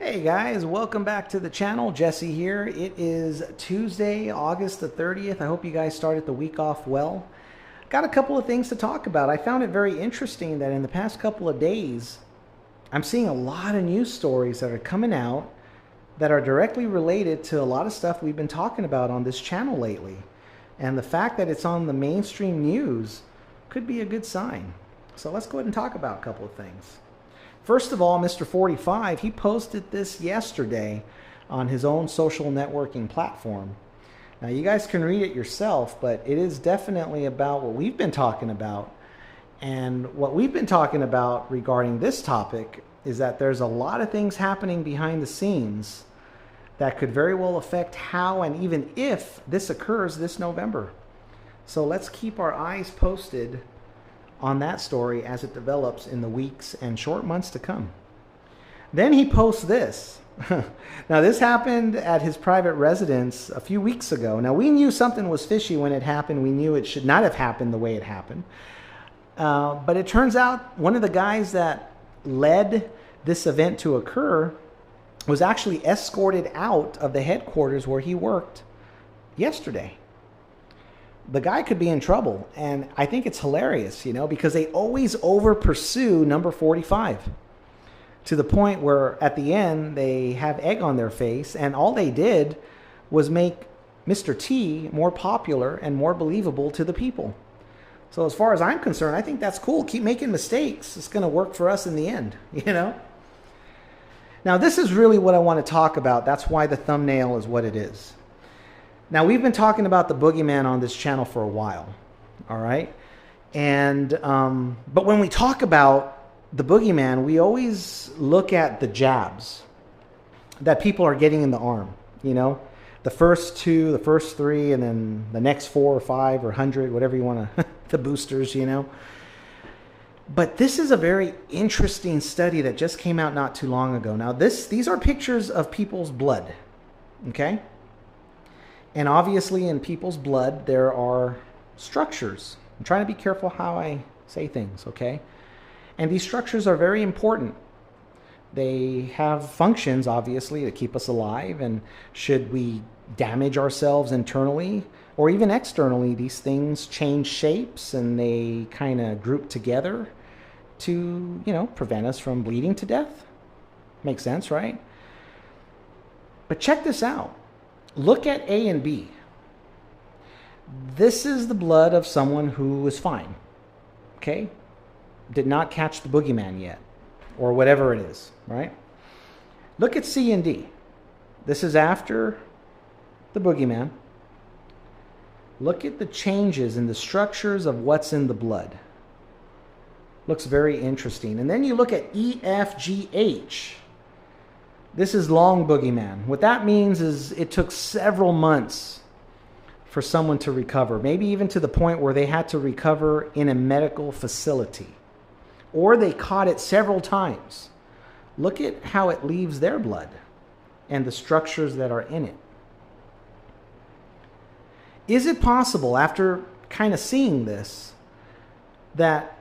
Hey guys, welcome back to the channel. Jesse here. It is Tuesday, August the 30th. I hope you guys started the week off well. Got a couple of things to talk about. I found it very interesting that in the past couple of days, I'm seeing a lot of news stories that are coming out that are directly related to a lot of stuff we've been talking about on this channel lately. And the fact that it's on the mainstream news could be a good sign. So let's go ahead and talk about a couple of things. First of all, Mr. 45, he posted this yesterday on his own social networking platform. Now, you guys can read it yourself, but it is definitely about what we've been talking about. And what we've been talking about regarding this topic is that there's a lot of things happening behind the scenes that could very well affect how and even if this occurs this November. So let's keep our eyes posted on that story as it develops in the weeks and short months to come. Then he posts this. Now, this happened at his private residence a few weeks ago. Now, we knew something was fishy when it happened. We knew it should not have happened the way it happened. But it turns out one of the guys that led this event to occur was actually escorted out of the headquarters where he worked yesterday. The guy could be in trouble, and I think it's hilarious, because they always over pursue number 45 to the point where at the end they have egg on their face, and all they did was make Mr. T more popular and more believable to the people. So as far as I'm concerned, I think that's cool. Keep making mistakes. It's going to work for us in the end, Now, this is really what I want to talk about. That's why the thumbnail is what it is. Now, we've been talking about the boogeyman on this channel for a while, all right? And but when we talk about the boogeyman, we always look at the jabs that people are getting in the arm, the first two, the first three, and then the next 4 or 5 or 100, whatever you want to, the boosters, But this is a very interesting study that just came out not too long ago. Now, these are pictures of people's blood, okay? And obviously in people's blood, there are structures. I'm trying to be careful how I say things, okay? And these structures are very important. They have functions, obviously, to keep us alive. And should we damage ourselves internally or even externally, these things change shapes and they kind of group together to, prevent us from bleeding to death. Makes sense, right? But check this out. Look at A and B. This is the blood of someone who is fine, okay? Did not catch the boogeyman yet, or whatever it is, right? Look at C and D. This is after the boogeyman. Look at the changes in the structures of what's in the blood. Looks very interesting. And then you look at E, F, G, H. This is long boogeyman. What that means is it took several months for someone to recover, maybe even to the point where they had to recover in a medical facility, or they caught it several times. Look at how it leaves their blood and the structures that are in it. Is it possible, after kind of seeing this, that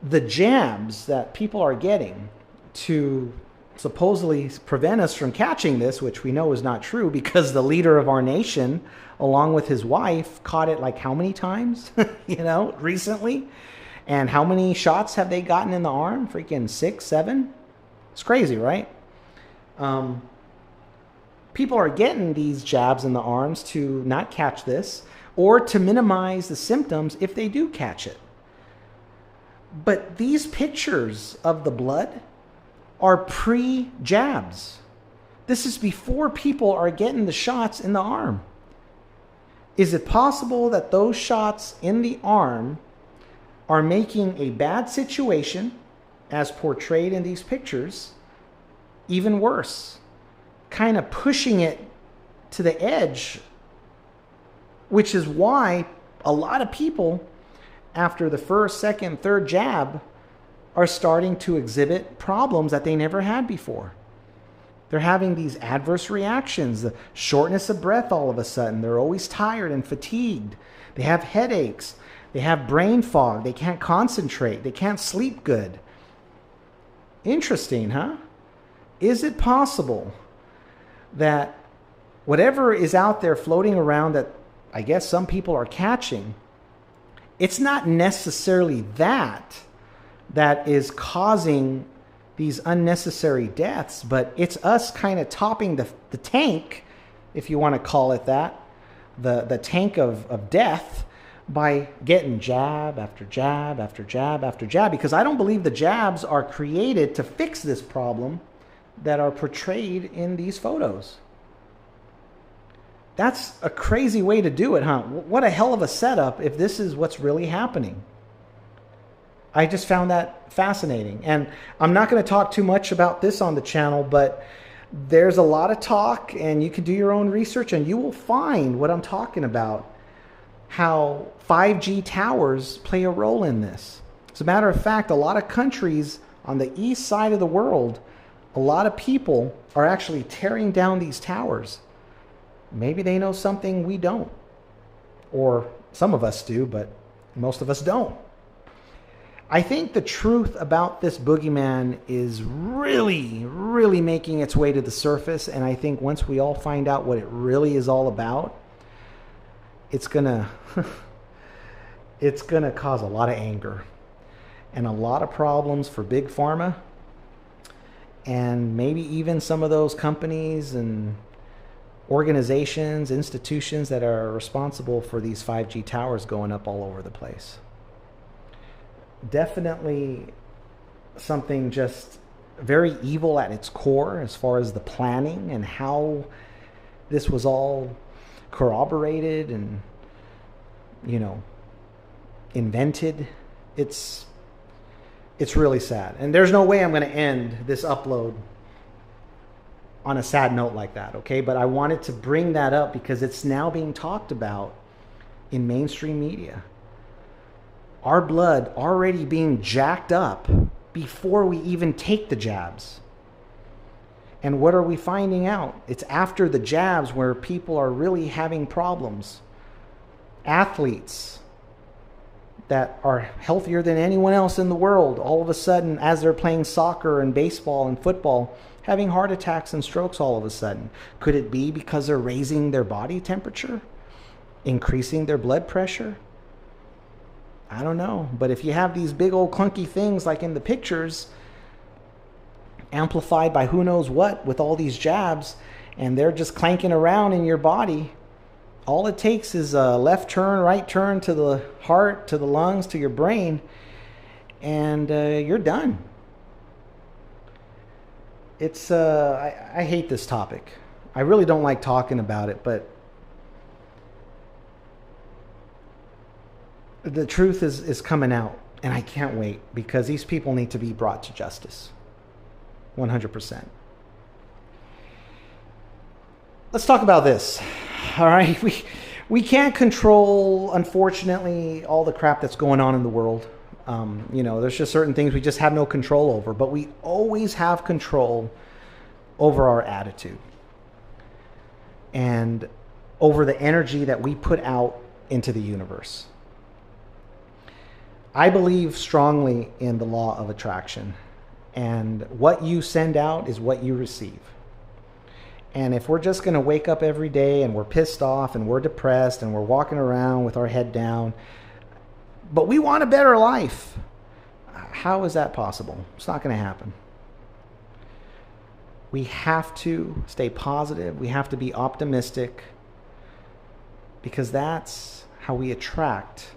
the jabs that people are getting to supposedly prevent us from catching this, which we know is not true because the leader of our nation, along with his wife, caught it like how many times, recently? And how many shots have they gotten in the arm? Freaking 6, 7? It's crazy, right? People are getting these jabs in the arms to not catch this or to minimize the symptoms if they do catch it. But these pictures of the blood are pre-jabs. This is before people are getting the shots in the arm. Is it possible that those shots in the arm are making a bad situation, as portrayed in these pictures, even worse? Kind of pushing it to the edge, which is why a lot of people, after the first, second, third jab, are starting to exhibit problems that they never had before. They're having these adverse reactions, the shortness of breath all of a sudden. They're always tired and fatigued. They have headaches. They have brain fog. They can't concentrate. They can't sleep good. Interesting, huh? Is it possible that whatever is out there floating around that I guess some people are catching, it's not necessarily that is causing these unnecessary deaths, but it's us kind of topping the tank, if you want to call it that, the tank of death, by getting jab after jab after jab after jab, because I don't believe the jabs are created to fix this problem that are portrayed in these photos. That's a crazy way to do it, huh? What a hell of a setup if this is what's really happening. I just found that fascinating. And I'm not going to talk too much about this on the channel, but there's a lot of talk, and you can do your own research and you will find what I'm talking about, how 5G towers play a role in this. As a matter of fact, a lot of countries on the east side of the world, a lot of people are actually tearing down these towers. Maybe they know something we don't. Or some of us do, but most of us don't. I think the truth about this boogeyman is really, really making its way to the surface. And I think once we all find out what it really is all about, it's gonna cause a lot of anger and a lot of problems for big pharma, and maybe even some of those companies and organizations, institutions that are responsible for these 5G towers going up all over the place. Definitely something just very evil at its core as far as the planning and how this was all corroborated and, you know, invented. It's really sad. And there's no way I'm going to end this upload on a sad note like that, okay? But I wanted to bring that up because it's now being talked about in mainstream media. Our blood already being jacked up before we even take the jabs. And what are we finding out? It's after the jabs where people are really having problems. Athletes that are healthier than anyone else in the world, all of a sudden, as they're playing soccer and baseball and football, having heart attacks and strokes all of a sudden. Could it be because they're raising their body temperature? Increasing their blood pressure? I don't know. But if you have these big old clunky things like in the pictures, amplified by who knows what with all these jabs, and they're just clanking around in your body, all it takes is a left turn, right turn to the heart, to the lungs, to your brain, and you're done. It's I hate this topic. I really don't like talking about it, but the truth is coming out, and I can't wait, because these people need to be brought to justice. 100%. Let's talk about this. All right, we can't control, unfortunately, all the crap that's going on in the world. You know, there's just certain things we just have no control over, but we always have control over our attitude and over the energy that we put out into the universe. I believe strongly in the law of attraction, and what you send out is what you receive. And if we're just going to wake up every day and we're pissed off and we're depressed and we're walking around with our head down, but we want a better life, how is that possible? It's not going to happen. We have to stay positive. We have to be optimistic, because that's how we attract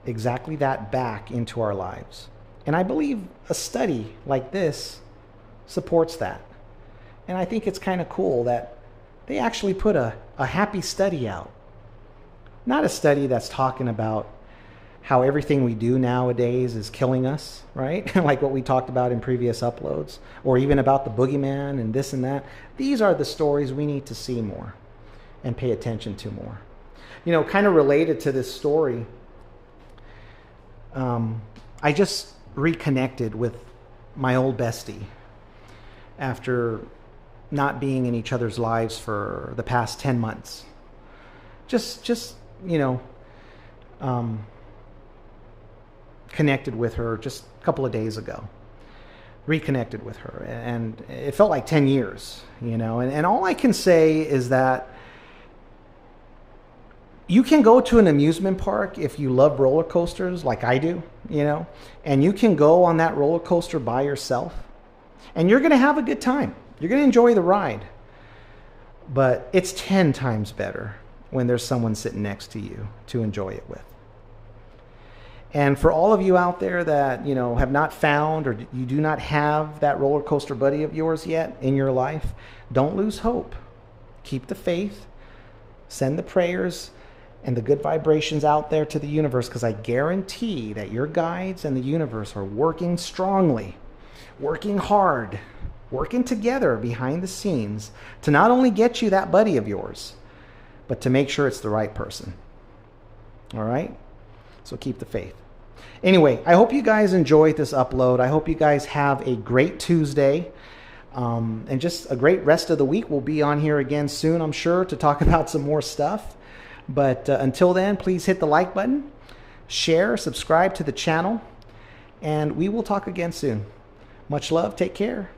exactly that back into our lives. And I believe a study like this supports that. And I think it's kind of cool that they actually put a happy study out. Not a study that's talking about how everything we do nowadays is killing us, right? Like what we talked about in previous uploads, or even about the boogeyman and this and that. These are the stories we need to see more and pay attention to more. You know, kind of related to this story, I just reconnected with my old bestie after not being in each other's lives for the past 10 months. Just you know, connected with her just a couple of days ago. reconnected with her, and it felt like 10 years, you know. And all I can say is that you can go to an amusement park if you love roller coasters like I do, you know, and you can go on that roller coaster by yourself, and you're going to have a good time. You're going to enjoy the ride. But it's 10 times better when there's someone sitting next to you to enjoy it with. And for all of you out there that, you know, have not found, or you do not have that roller coaster buddy of yours yet in your life, don't lose hope. Keep the faith. Send the prayers and the good vibrations out there to the universe, because I guarantee that your guides and the universe are working strongly, working hard, working together behind the scenes to not only get you that buddy of yours, but to make sure it's the right person. All right? So keep the faith. Anyway, I hope you guys enjoyed this upload. I hope you guys have a great Tuesday. And just a great rest of the week. We'll be on here again soon, I'm sure, to talk about some more stuff. But until then, please hit the like button, share, subscribe to the channel, and we will talk again soon. Much love. Take care.